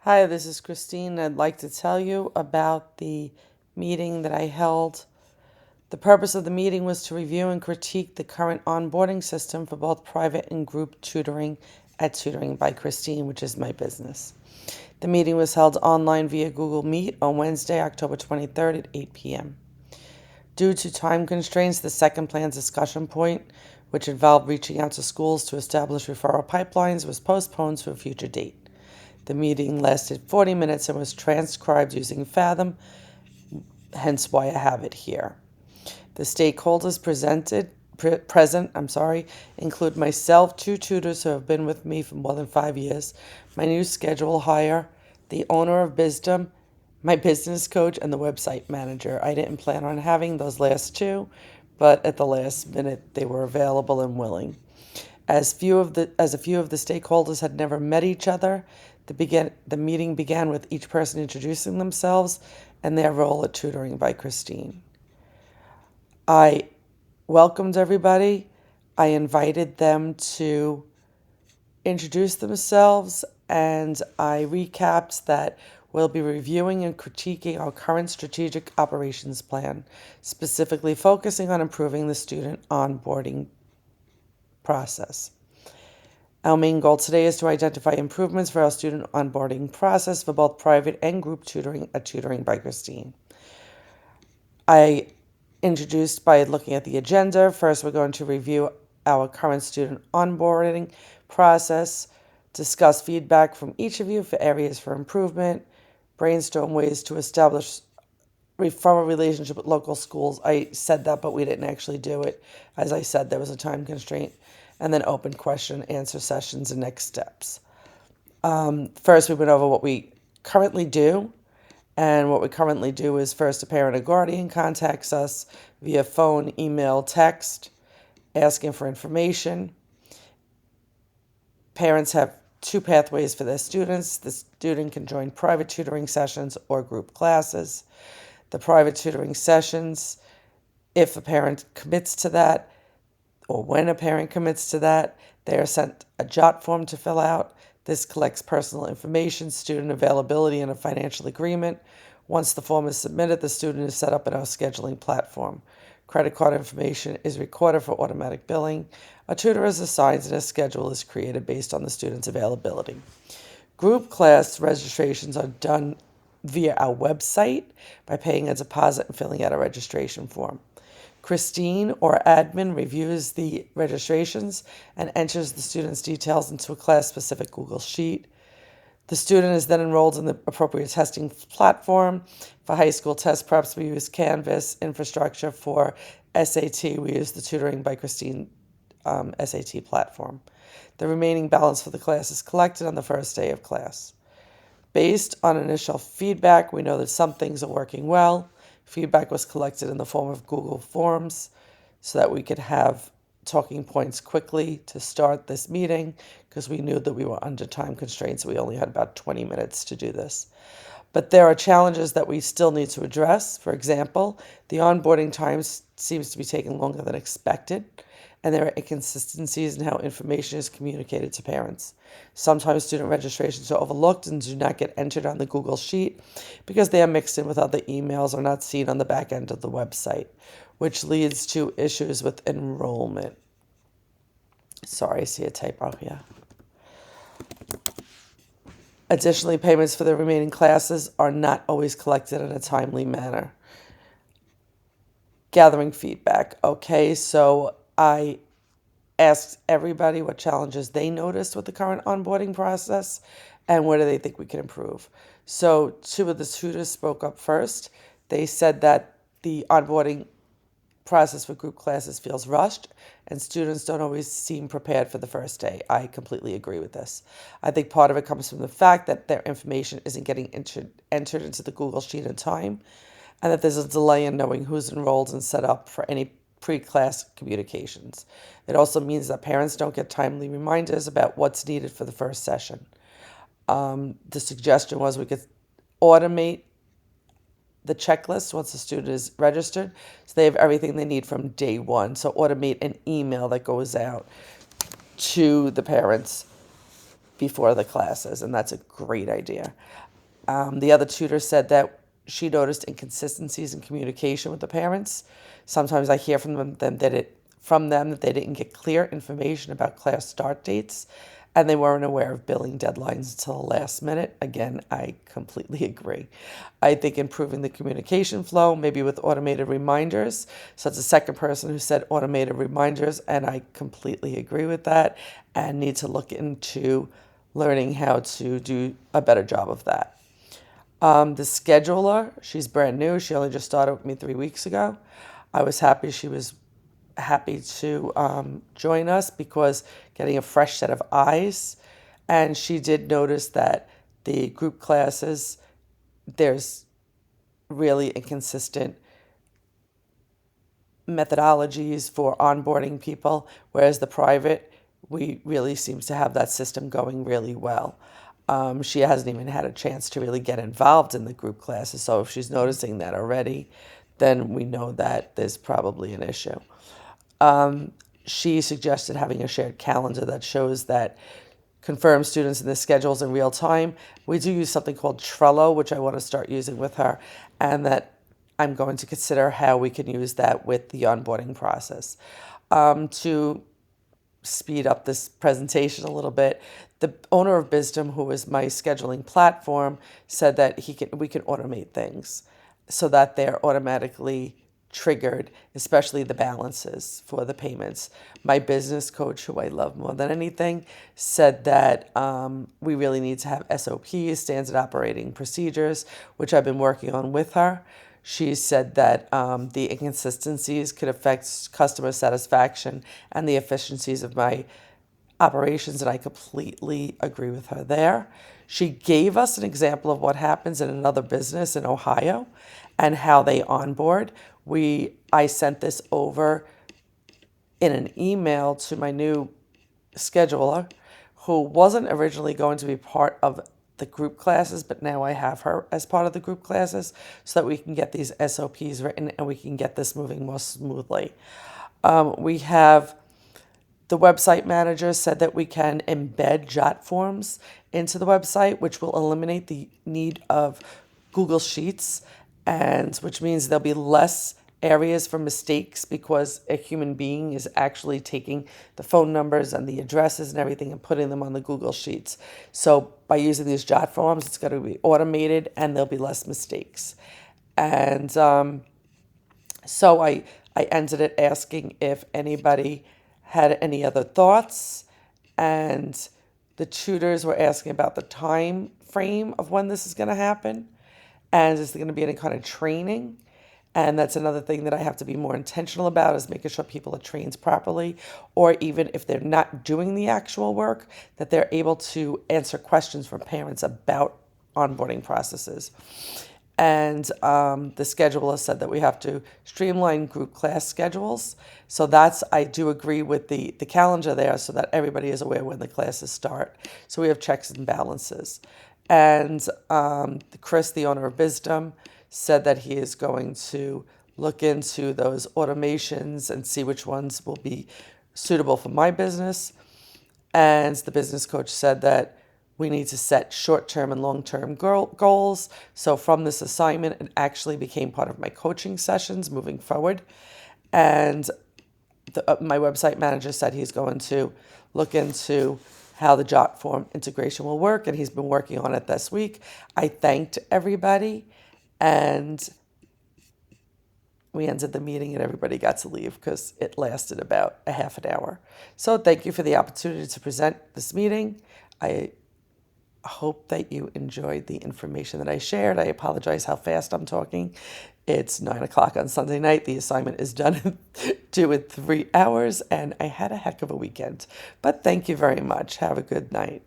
Hi, this is Christine. I'd like to tell you about the meeting that I held. The purpose of the meeting was to review and critique the current onboarding system for both private and group tutoring at Tutoring by Christine, which is my business. The meeting was held online via Google Meet on Wednesday, October 23rd at 8 p.m. Due to time constraints, the second plan's discussion point, which involved reaching out to schools to establish referral pipelines, was postponed to a future date. The meeting lasted 40 minutes and was transcribed using Fathom, hence why I have it here. The stakeholders present include myself, two tutors who have been with me for more than 5 years, my new schedule hire, the owner of Bizdom, my business coach, and the website manager. I didn't plan on having those last two, but at the last minute they were available and willing. As a few of the stakeholders had never met each other, the meeting began with each person introducing themselves and their role at Tutoring by Christine. I welcomed everybody. I invited them to introduce themselves, and I recapped that we'll be reviewing and critiquing our current strategic operations plan, specifically focusing on improving the student onboarding process. Our main goal today is to identify improvements for our student onboarding process for both private and group tutoring at Tutoring by Christine. I introduced by looking at the agenda. First, we're going to review our current student onboarding process, discuss feedback from each of you for areas for improvement, brainstorm ways to establish referral relationship with local schools. I said that, but we didn't actually do it. As I said, there was a time constraint. And then open question and answer sessions and next steps. First, we went over what we currently do. And what we currently do is first a parent or guardian contacts us via phone, email, text, asking for information. Parents have two pathways for their students. The student can join private tutoring sessions or group classes. The private tutoring sessions, if a parent commits to that, or when a parent commits to that, they are sent a JOT form to fill out. This collects personal information, student availability, and a financial agreement. Once the form is submitted, the student is set up in our scheduling platform. Credit card information is recorded for automatic billing. A tutor is assigned and a schedule is created based on the student's availability. Group class registrations are done via our website by paying a deposit and filling out a registration form. Christine or admin reviews the registrations and enters the student's details into a class-specific Google Sheet. The student is then enrolled in the appropriate testing platform. For high school test preps, we use Canvas. Infrastructure for SAT, we use the Tutoring by Christine SAT platform. The remaining balance for the class is collected on the first day of class. Based on initial feedback, we know that some things are working well. Feedback was collected in the form of Google Forms so that we could have talking points quickly to start this meeting because we knew that we were under time constraints. We only had about 20 minutes to do this. But there are challenges that we still need to address. For example, the onboarding time seems to be taking longer than expected, and there are inconsistencies in how information is communicated to parents. Sometimes student registrations are overlooked and do not get entered on the Google Sheet because they are mixed in with other emails or not seen on the back end of the website, which leads to issues with enrollment. Sorry, I see a typo here. Additionally, payments for the remaining classes are not always collected in a timely manner. Gathering feedback. Okay, so I asked everybody what challenges they noticed with the current onboarding process and what do they think we can improve. So two of the tutors spoke up first. They said that the onboarding process for group classes feels rushed and students don't always seem prepared for the first day. I completely agree with this. I think part of it comes from the fact that their information isn't getting entered into the Google Sheet in time, and that there's a delay in knowing who's enrolled and set up for any pre-class communications. It also means that parents don't get timely reminders about what's needed for the first session. The suggestion was we could automate the checklist once the student is registered, so they have everything they need from day one. So automate an email that goes out to the parents before the classes, and that's a great idea. The other tutor said that she noticed inconsistencies in communication with the parents. Sometimes I hear from them that they didn't get clear information about class start dates, and they weren't aware of billing deadlines until the last minute. Again, I completely agree. I think improving the communication flow, maybe with automated reminders. So it's a second person who said automated reminders, and I completely agree with that, and need to look into learning how to do a better job of that. The scheduler, she's brand new. She only just started with me 3 weeks ago. I was happy she was happy to join us because getting a fresh set of eyes. And she did notice that the group classes, there's really inconsistent methodologies for onboarding people, whereas the private, we really seems to have that system going really well. She hasn't even had a chance to really get involved in the group classes, so if she's noticing that already, then we know that there's probably an issue. She suggested having a shared calendar that shows that confirms students in their schedules in real time. We do use something called Trello, which I want to start using with her, and that I'm going to consider how we can use that with the onboarding process. To speed up this presentation a little bit, the owner of Bisdom, who is my scheduling platform, said that we can automate things so that they're automatically triggered, especially the balances for the payments. My business coach, who I love more than anything, said that we really need to have SOPs, standard operating procedures, which I've been working on with her. She said that the inconsistencies could affect customer satisfaction and the efficiencies of my operations, and I completely agree with her there. She gave us an example of what happens in another business in Ohio and how they onboard. I sent this over in an email to my new scheduler, who wasn't originally going to be part of the group classes, but now I have her as part of the group classes so that we can get these SOPs written and we can get this moving more smoothly. We have the website manager said that we can embed Jot forms into the website, which will eliminate the need of Google Sheets, and which means there'll be less areas for mistakes because a human being is actually taking the phone numbers and the addresses and everything and putting them on the Google Sheets. So by using these Jot forms, it's going to be automated and there'll be less mistakes. And so I ended it asking if anybody had any other thoughts, and the tutors were asking about the time frame of when this is going to happen, and is there going to be any kind of training. And that's another thing that I have to be more intentional about, is making sure people are trained properly, or even if they're not doing the actual work, that they're able to answer questions from parents about onboarding processes. And the scheduler said that we have to streamline group class schedules. So I do agree with the calendar there so that everybody is aware when the classes start. So we have checks and balances. And Chris, the owner of Bisdom, said that he is going to look into those automations and see which ones will be suitable for my business. And the business coach said that we need to set short-term and long-term goals. So from this assignment, it actually became part of my coaching sessions moving forward. And my website manager said he's going to look into how the Jot form integration will work, and he's been working on it this week. I thanked everybody, and we ended the meeting and everybody got to leave because it lasted about a half an hour. So thank you for the opportunity to present this meeting. I hope that you enjoyed the information that I shared. I apologize how fast I'm talking. It's 9 o'clock on Sunday night. The assignment is due in 3 hours, and I had a heck of a weekend. But thank you very much. Have a good night.